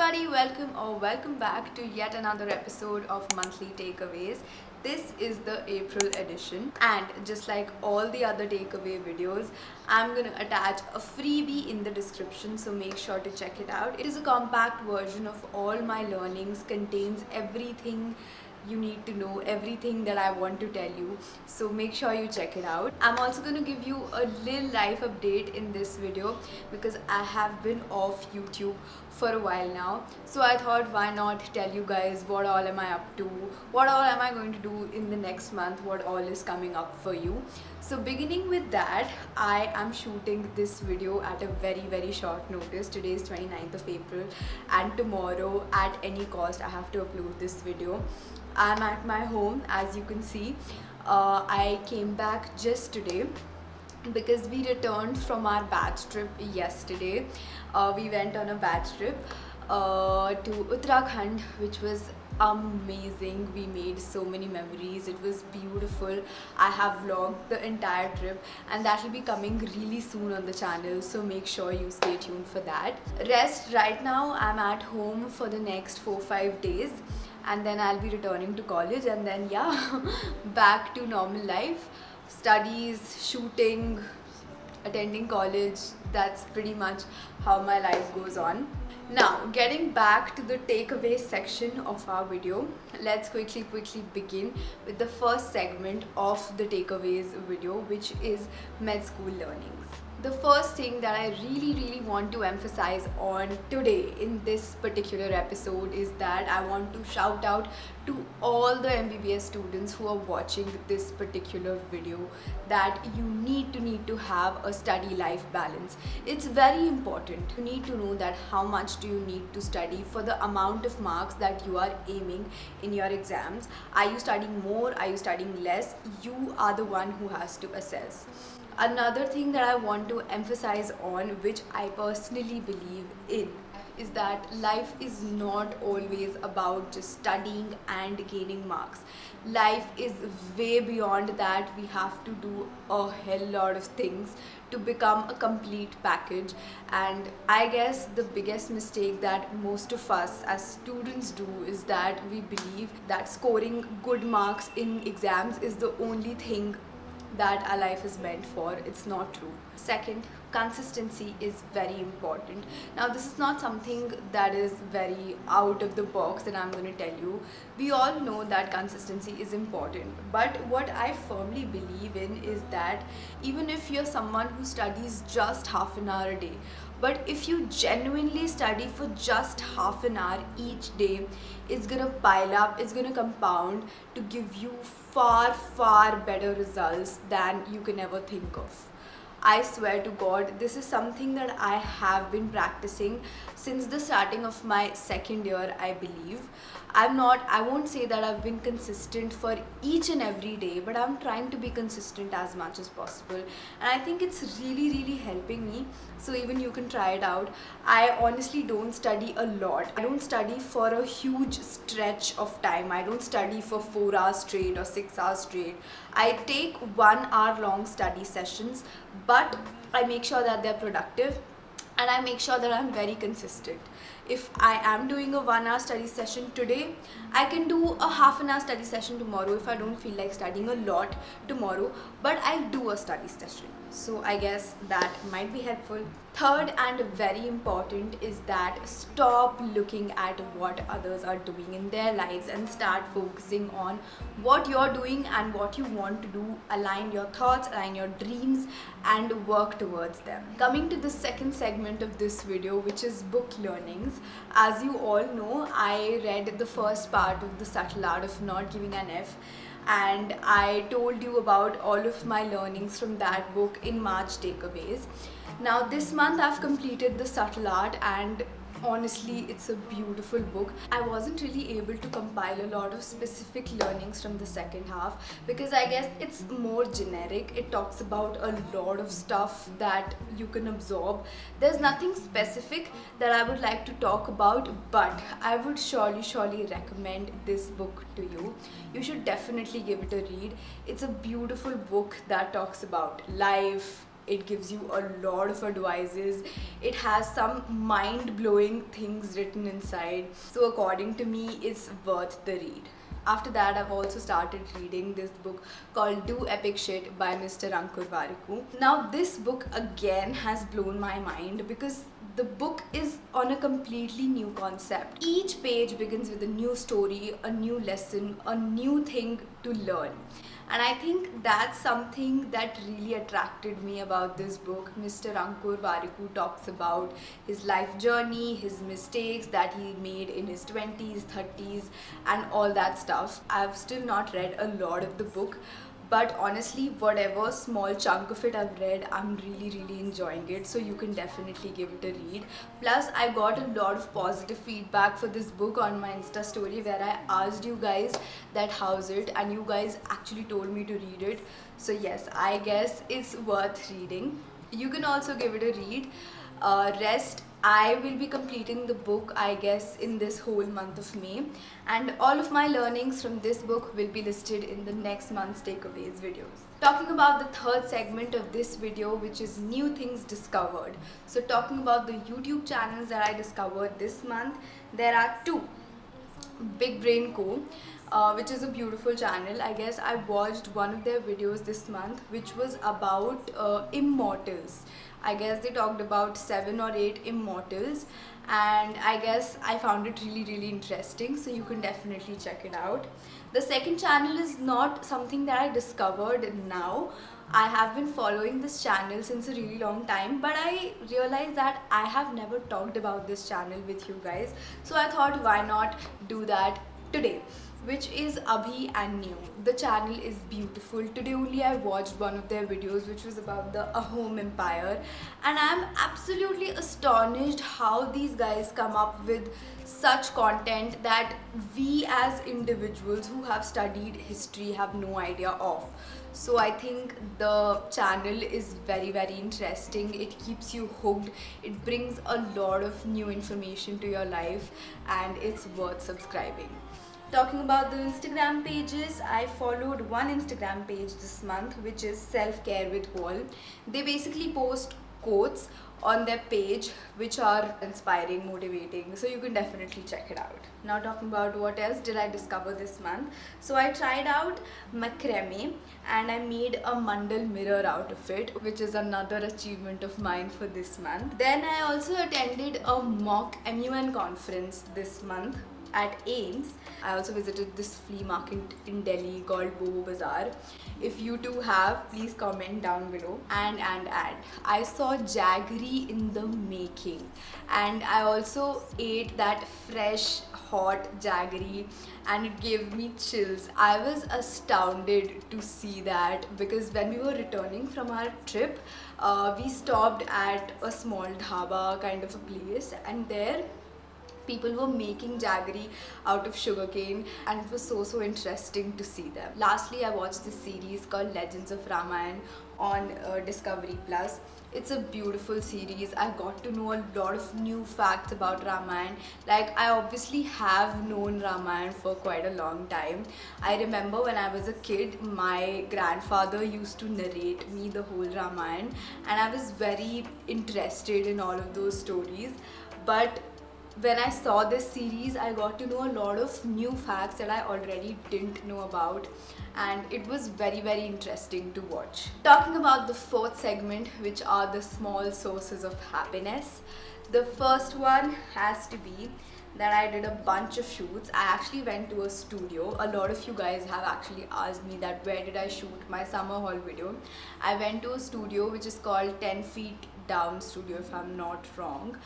everybody, welcome back to yet another episode of Monthly Takeaways. This is the April edition, and just like all the other takeaway videos, I'm gonna attach a freebie in the description, so make sure to check it out. It is a compact version of all my learnings, contains everything you need to know, everything that I want to tell you, so make sure you check it out. I'm also going to give you a little life update in this video because I have been off YouTube for a while now, so I thought why not tell you guys what all am I up to, what all am I going to do in the next month, what all is coming up for you. So beginning with that, I am shooting this video at a very short notice. Today is 29th of April and tomorrow at any cost I have to upload this video. I'm at my home, as you can see. I came back just today because we returned from our batch trip yesterday. We went on a batch trip to Uttarakhand, which was amazing. We made so many memories. It was beautiful. I have vlogged the entire trip and that will be coming really soon on the channel, so make sure you stay tuned for that. Rest right now, I'm at home for the next 4-5 days and then I'll be returning to college, and then yeah, back to normal life, studies, shooting, attending college. That's pretty much how my life goes on. Now, getting back to the takeaway section of our video, let's quickly begin with the first segment of the takeaways video, which is med school learnings. The first thing that I really want to emphasize on today in this particular episode is that I want to shout out to all the MBBS students who are watching this particular video that you need to have a study life balance. It's very important. You need to know that how much do you need to study for the amount of marks that you are aiming in your exams. Are you studying more? Are you studying less? You are the one who has to assess. Another thing that I want to emphasize on, which I personally believe in, is that life is not always about just studying and gaining marks. Life is way beyond that. We have to do a hell lot of things to become a complete package, and I guess the biggest mistake that most of us as students do is that we believe that scoring good marks in exams is the only thing that our life is meant for. It's not true. Second, consistency is very important. Now, this is not something that is very out of the box that I'm going to tell you. We all know that consistency is important, but what I firmly believe in is that even if you're someone who studies just half an hour a day, but if you genuinely study for just half an hour each day, it's gonna pile up, it's gonna compound to give you far better results than you can ever think of. I swear to God, this is something that I have been practicing since the starting of my second year, I believe. I won't say that I've been consistent for each and every day, but I'm trying to be consistent as much as possible. And I think it's really helping me. So even you can try it out. I honestly don't study a lot. I don't study for a huge stretch of time. I don't study for 4 hours straight or 6 hours straight. I take 1 hour long study sessions, but I make sure that they're productive and I make sure that I'm very consistent. If I am doing a 1 hour study session today, I can do a half an hour study session tomorrow if I don't feel like studying a lot tomorrow, but I'll do a study session. So I guess that might be helpful. Third and very important is that stop looking at what others are doing in their lives and start focusing on what you're doing and what you want to do. Align your thoughts, align your dreams, and work towards them. Coming to the second segment of this video, which is book learnings. As you all know, I read the first part of The Subtle Art of Not Giving an F, and I told you about all of my learnings from that book in March takeaways. Now this month I've completed The Subtle Art, and honestly it's a beautiful book. I wasn't really able to compile a lot of specific learnings from the second half because I guess it's more generic. It talks about a lot of stuff that you can absorb. There's nothing specific that I would like to talk about, but I would surely recommend this book to you. You should definitely give it a read. It's a beautiful book that talks about life, It gives you a lot of advices. It has some mind-blowing things written inside. So according to me, it's worth the read. After that, I've also started reading this book called Do Epic Shit by Mr. Ankur Warikoo. Now this book again has blown my mind because the book is on a completely new concept. Each page begins with a new story, a new lesson, a new thing to learn. And I think that's something that really attracted me about this book. Mr. Ankur Warikoo talks about his life journey, his mistakes that he made in his 20s, 30s, and all that stuff. I've still not read a lot of the book, but honestly, whatever small chunk of it I've read, I'm really enjoying it. So you can definitely give it a read. Plus, I got a lot of positive feedback for this book on my Insta story where I asked you guys that how's it, and you guys actually told me to read it. So yes, I guess it's worth reading. You can also give it a read. Rest, I will be completing the book, I guess, in this whole month of May, and all of my learnings from this book will be listed in the next month's takeaways videos. Talking about the third segment of this video, which is new things discovered. So talking about the YouTube channels that I discovered this month, there are two. Big Brain Co, which is a beautiful channel. I guess I watched one of their videos this month, which was about immortals. I guess they talked about 7 or 8 immortals, and I guess I found it really interesting, so you can definitely check it out. The second channel is not something that I discovered now. I have been following this channel since a really long time, but I realized that I have never talked about this channel with you guys, so I thought why not do that today, which is Abhi and New. The channel is beautiful. Today only I watched one of their videos which was about the Ahom Empire, and I'm absolutely astonished how these guys come up with such content that we as individuals who have studied history have no idea of. So I think the channel is very interesting. It keeps you hooked. It brings a lot of new information to your life, and it's worth subscribing. Talking about the Instagram pages, I followed one Instagram page this month, which is Self Care with Wall. They basically post quotes on their page which are inspiring, motivating, so you can definitely check it out. Now talking about what else did I discover this month. So I tried out macrame and I made a mandal mirror out of it, which is another achievement of mine for this month. Then I also attended a mock MUN conference this month at Ames. I also visited this flea market in Delhi called Bobo Bazaar. If you too have, please comment down below. And I saw jaggery in the making, and I also ate that fresh hot jaggery and it gave me chills. I was astounded to see that because when we were returning from our trip, we stopped at a small dhaba kind of a place, and there people were making jaggery out of sugarcane, and it was so interesting to see them. Lastly, I watched this series called Legends of Ramayana on Discovery Plus. It's a beautiful series. I got to know a lot of new facts about Ramayana. Like, I obviously have known Ramayana for quite a long time. I remember when I was a kid, my grandfather used to narrate me the whole Ramayana, and I was very interested in all of those stories. But when I saw this series, I got to know a lot of new facts that I already didn't know about, and it was very interesting to watch. Talking about the fourth segment, which are the small sources of happiness. The first one has to be that I did a bunch of shoots. I actually went to a studio. A lot of you guys have actually asked me that where did I shoot my summer haul video. I went to a studio which is called 10 Feet Down Studio, if I'm not wrong.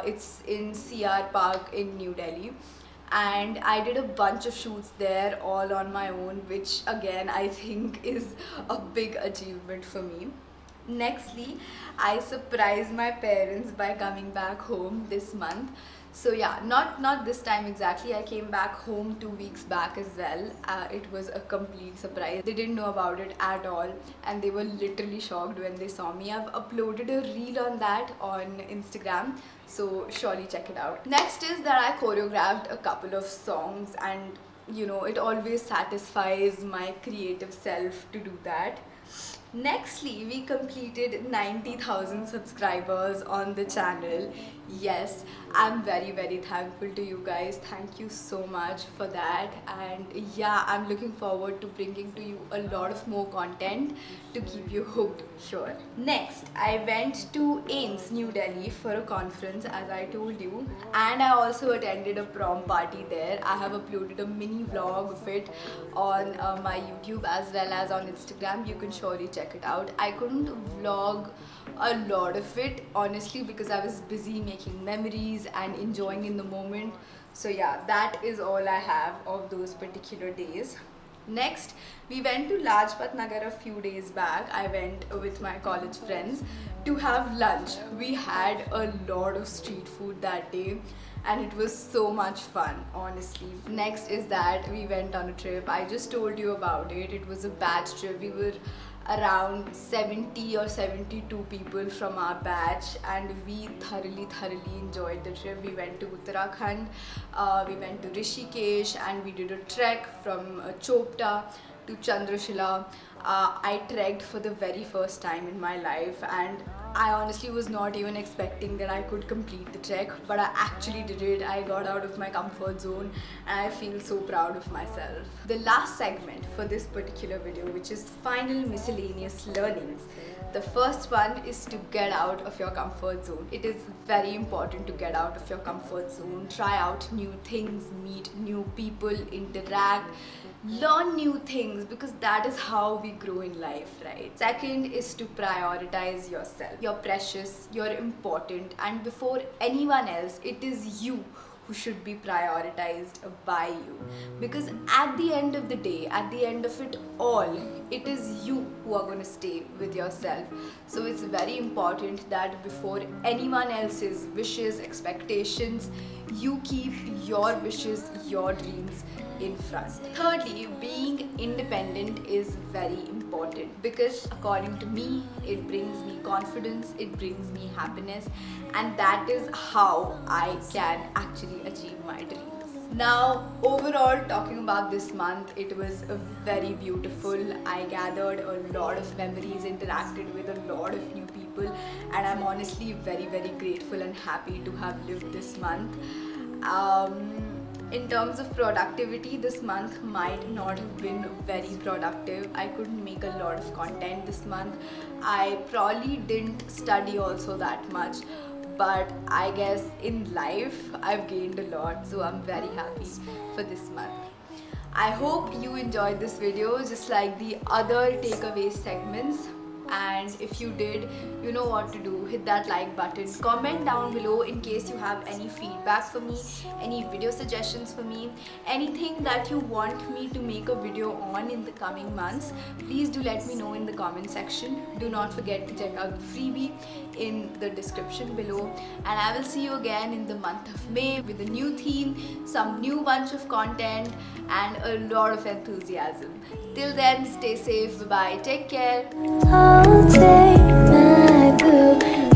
It's in CR Park in New Delhi, and I did a bunch of shoots there all on my own, which again I think is a big achievement for me. Nextly, I surprised my parents by coming back home this month. So yeah, not this time exactly. I came back home 2 weeks back as well. It was a complete surprise. They didn't know about it at all, and they were literally shocked when they saw me. I've uploaded a reel on that on Instagram, so surely check it out. Next is that I choreographed a couple of songs, and you know, it always satisfies my creative self to do that. Nextly, we completed 90,000 subscribers on the channel. Yes, I'm very thankful to you guys. Thank you so much for that. And yeah, I'm looking forward to bringing to you a lot of more content to keep you hooked here. Next, I went to AIMS, New Delhi for a conference, as I told you, and I also attended a prom party there. I have uploaded a mini vlog of it on my YouTube as well as on Instagram. You can surely check it out. I couldn't vlog a lot of it honestly because I was busy making memories and enjoying in the moment. So yeah, that is all I have of those particular days. Next, we went to Lajpat Nagar a few days back. I went with my college friends to have lunch. We had a lot of street food that day and it was so much fun, honestly. Next is that we went on a trip. I just told you about it. It was a batch trip. We were around 70 or 72 people from our batch and we thoroughly enjoyed the trip. We went to Uttarakhand, we went to Rishikesh and we did a trek from Chopta to Chandrashila. I trekked for the very first time in my life and I honestly was not even expecting that I could complete the trek, but I actually did it. I got out of my comfort zone and I feel so proud of myself. The last segment for this particular video, which is final miscellaneous learnings. The first one is to get out of your comfort zone. It is very important to get out of your comfort zone, try out new things, meet new people, interact, learn new things because that is how we grow in life, right? Second is to prioritize yourself. You're precious, you're important, and before anyone else, it is you who should be prioritized by you, because at the end of the day, at the end of it all, it is you who are going to stay with yourself. So it's very important that before anyone else's wishes, expectations, you keep your wishes, your dreams in front. Thirdly, being independent is very important because according to me, it brings me confidence, it brings me happiness, and that is how I can actually achieve my dreams. Now, overall, talking about this month, it was very beautiful. I gathered a lot of memories, interacted with a lot of new people, and I'm honestly very grateful and happy to have lived this month. In terms of productivity, this month might not have been very productive. I couldn't make a lot of content this month. I probably didn't study also that much, but I guess in life I've gained a lot, so I'm very happy for this month. I hope you enjoyed this video just like the other takeaway segments. And if you did, you know what to do. Hit that like button, comment down below in case you have any feedback for me, any video suggestions for me, anything that you want me to make a video on in the coming months. Please do let me know in the comment section. Do not forget to check out the freebie in the description below, and I will see you again in the month of May with a new theme, some new bunch of content and a lot of enthusiasm. Till then, stay safe, bye bye, take care. I'll take my blue